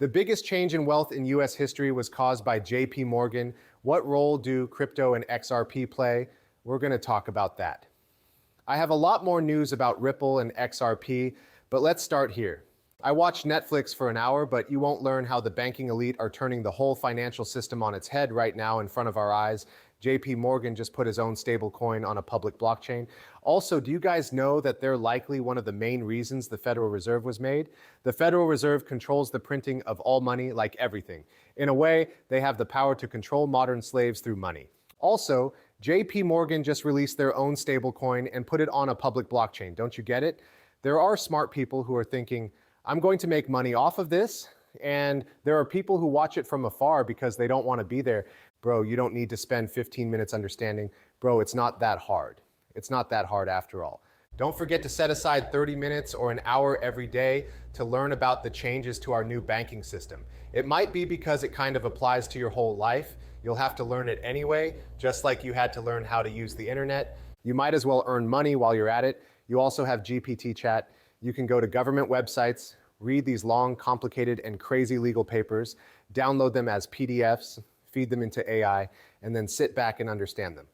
The biggest change in wealth in US history was caused by JP Morgan. What role do crypto and XRP play? We're going to talk about that. I have a lot more news about Ripple and XRP, but let's start here. I watched Netflix for an hour, but you won't learn how the banking elite are turning the whole financial system on its head right now in front of our eyes. JP Morgan just put his own stablecoin on a public blockchain. Also, do you guys know that they're likely one of the main reasons the Federal Reserve was made? The Federal Reserve controls the printing of all money, like everything. In a way, they have the power to control modern slaves through money. Also, JP Morgan just released their own stablecoin and put it on a public blockchain. Don't you get it? There are smart people who are thinking, I'm going to make money off of this, and there are people who watch it from afar because they don't want to be there. Bro, you don't need to spend 15 minutes understanding. Bro, it's not that hard. It's not that hard after all. Don't forget to set aside 30 minutes or an hour every day to learn about the changes to our new banking system. It might be because it kind of applies to your whole life. You'll have to learn it anyway, just like you had to learn how to use the internet. You might as well earn money while you're at it. You also have GPT chat. You can go to government websites, read these long, complicated, and crazy legal papers, download them as PDFs, feed them into AI, and then sit back and understand them.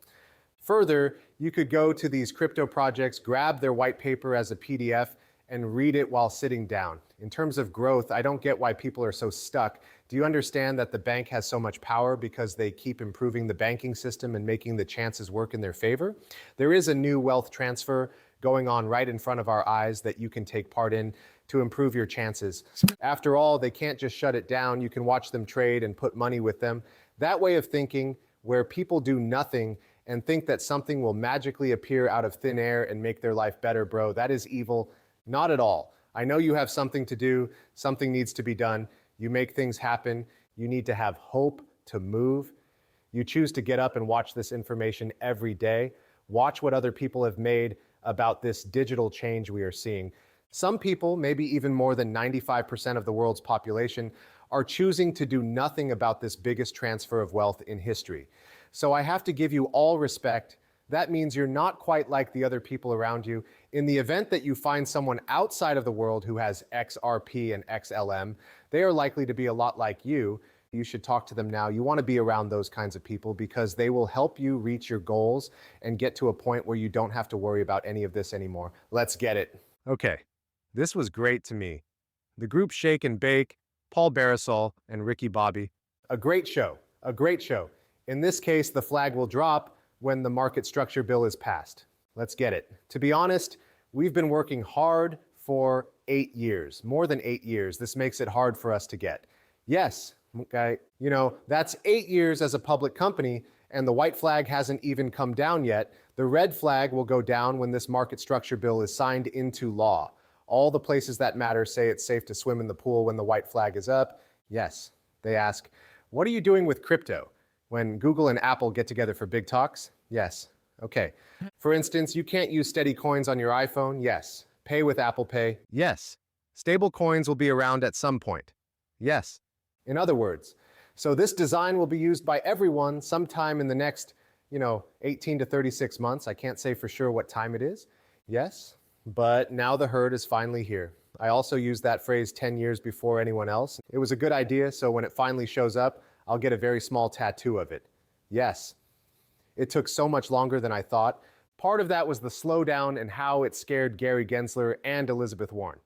Further, you could go to these crypto projects, grab their white paper as a PDF, and read it while sitting down. In terms of growth, I don't get why people are so stuck. Do you understand that the bank has so much power because they keep improving the banking system and making the chances work in their favor? There is a new wealth transfer going on right in front of our eyes that you can take part in to improve your chances. After all, they can't just shut it down. You can watch them trade and put money with them. That way of thinking, where people do nothing and think that something will magically appear out of thin air and make their life better, bro, that is evil. Not at all. I know you have something to do, something needs to be done. You make things happen. You need to have hope to move. You choose to get up and watch this information every day. Watch what other people have made about this digital change we are seeing. Some people, maybe even more than 95% of the world's population, are choosing to do nothing about this biggest transfer of wealth in history. So I have to give you all respect. That means you're not quite like the other people around you. In the event that you find someone outside of the world who has XRP and XLM, they are likely to be a lot like you. You should talk to them now. You want to be around those kinds of people because they will help you reach your goals and get to a point where you don't have to worry about any of this anymore. Let's get it. Okay, this was great to me. The group Shake and Bake, Paul Barasol, and Ricky Bobby. A great show, a great show. In this case, the flag will drop when the market structure bill is passed. Let's get it. To be honest, we've been working hard for 8 years, more than 8 years. This makes it hard for us to get. Yes, okay, that's 8 years as a public company, and the white flag hasn't even come down yet. The red flag will go down when this market structure bill is signed into law. All the places that matter say it's safe to swim in the pool when the white flag is up. Yes, they ask, what are you doing with crypto? When Google and Apple get together for big talks? Yes. Okay. For instance, you can't use steady coins on your iPhone? Yes. Pay with Apple Pay? Yes. Stable coins will be around at some point? Yes. In other words, so this design will be used by everyone sometime in the next, 18 to 36 months. I can't say for sure what time it is. Yes. But now the herd is finally here. I also used that phrase 10 years before anyone else. It was a good idea, so when it finally shows up, I'll get a very small tattoo of it. Yes. It took so much longer than I thought. Part of that was the slowdown and how it scared Gary Gensler and Elizabeth Warren.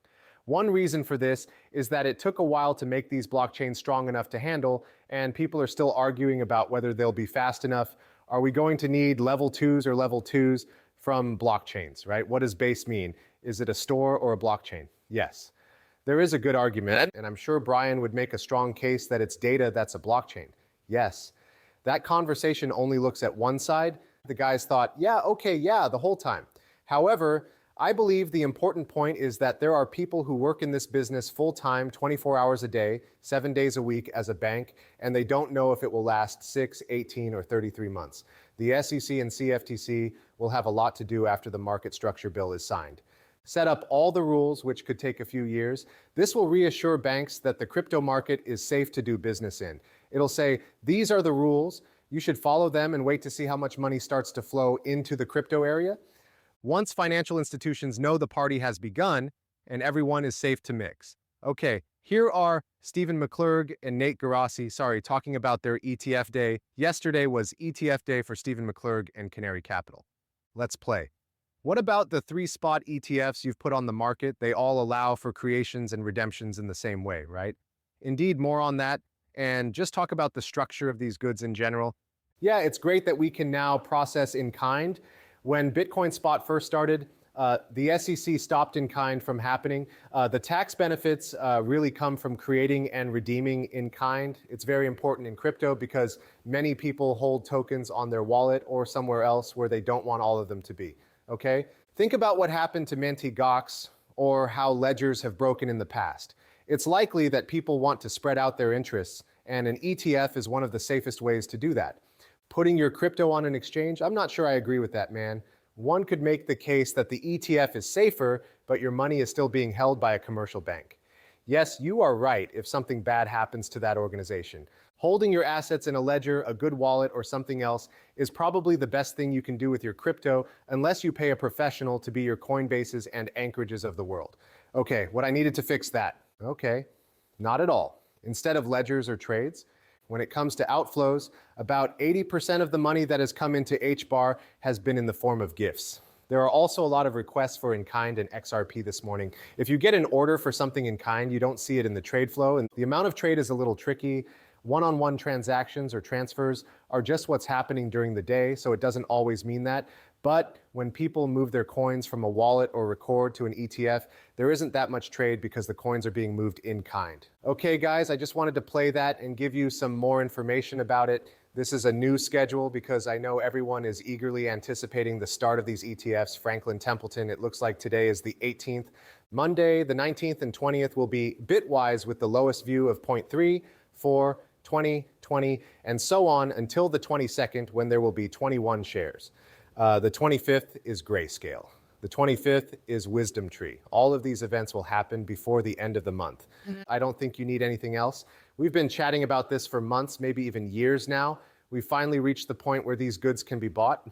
One reason for this is that it took a while to make these blockchains strong enough to handle, and people are still arguing about whether they'll be fast enough. Are we going to need level 2s or level 2s from blockchains, right? What does base mean? Is it a store or a blockchain? Yes. There is a good argument, and I'm sure Brian would make a strong case that it's data that's a blockchain. Yes. That conversation only looks at one side. The guys thought, yeah, okay, yeah, the whole time. However, I believe the important point is that there are people who work in this business full-time, 24 hours a day, 7 days a week as a bank, and they don't know if it will last 6, 18, or 33 months. The SEC and CFTC will have a lot to do after the market structure bill is signed. Set up all the rules, which could take a few years. This will reassure banks that the crypto market is safe to do business in. It'll say, these are the rules. You should follow them and wait to see how much money starts to flow into the crypto area. Once financial institutions know the party has begun and everyone is safe to mix. Okay, Here are Stephen McClurg and Nate Garassi, talking about their ETF day. Yesterday was ETF day for Stephen McClurg and Canary Capital. Let's play. What about the three spot ETFs you've put on the market? They all allow for creations and redemptions in the same way, right? Indeed, more on that, and just talk about the structure of these goods in general. Yeah, it's great that we can now process in kind. When Bitcoin spot first started, the SEC stopped in kind from happening. The tax benefits really come from creating and redeeming in kind. It's very important in crypto because many people hold tokens on their wallet or somewhere else where they don't want all of them to be. Okay? Think about what happened to Mt. Gox or how ledgers have broken in the past. It's likely that people want to spread out their interests, and an ETF is one of the safest ways to do that. Putting your crypto on an exchange, I'm not sure I agree with that, man. One could make the case that the ETF is safer, but your money is still being held by a commercial bank. Yes, you are right if something bad happens to that organization. Holding your assets in a ledger, a good wallet, or something else is probably the best thing you can do with your crypto unless you pay a professional to be your Coinbases and Anchorages of the world. Okay, what I needed to fix that. Okay, not at all. Instead of ledgers or trades, when it comes to outflows, about 80% of the money that has come into HBAR has been in the form of gifts. There are also a lot of requests for in-kind and XRP this morning. If you get an order for something in kind, you don't see it in the trade flow, and the amount of trade is a little tricky. One-on-one transactions or transfers are just what's happening during the day, so it doesn't always mean that. But when people move their coins from a wallet or record to an ETF, there isn't that much trade because the coins are being moved in kind. Okay, guys, I just wanted to play that and give you some more information about it. This is a new schedule because I know everyone is eagerly anticipating the start of these ETFs. Franklin Templeton, it looks like today is the 18th. Monday, the 19th and 20th will be bitwise with the lowest view of 0.3, 4, 20, 20, and so on until the 22nd when there will be 21 shares. The 25th is grayscale. The 25th is wisdom tree. All of these events will happen before the end of the month. I don't think you need anything else. We've been chatting about this for months, maybe even years now. We finally reached the point where these goods can be bought.